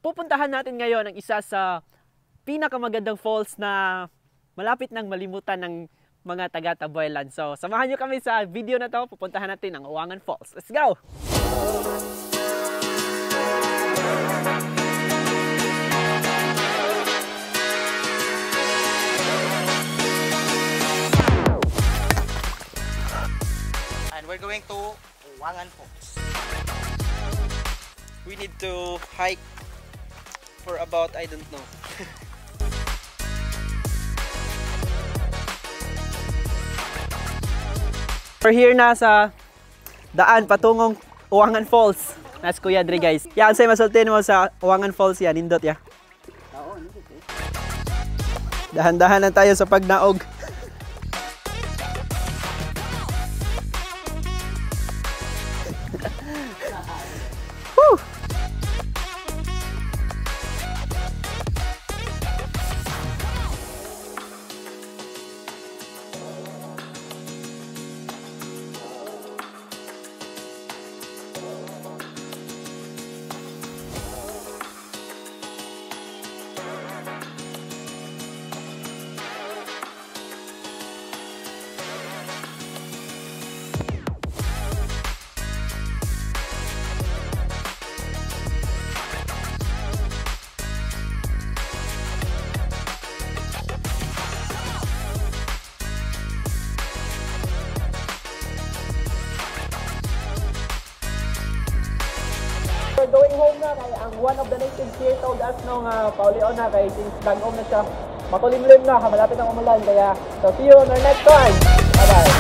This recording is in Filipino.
pupuntahan natin ngayon ang isa sa pinakamagandang falls na malapit nang malimutan ng mga taga-Taboylan. So, samahan nyo kami sa video na to. Pupuntahan natin ang Awangan Falls. Let's go! And we're going to Awangan Falls. We need to hike for about, I don't know. We're here na sa daan patungong Awangan Falls. Nas Kuya Dre, guys. Yan say masultin mo sa Awangan Falls yan, nindot ya. Oo, nindot eh. Dahan-dahan lang tayo sa pagnaog. Woo! We're going home na kay ang one of the natives here told us nung paulion na kay since dagom na siya makulimlim na malapit ang umulan kaya so see you on our next one. Bye bye.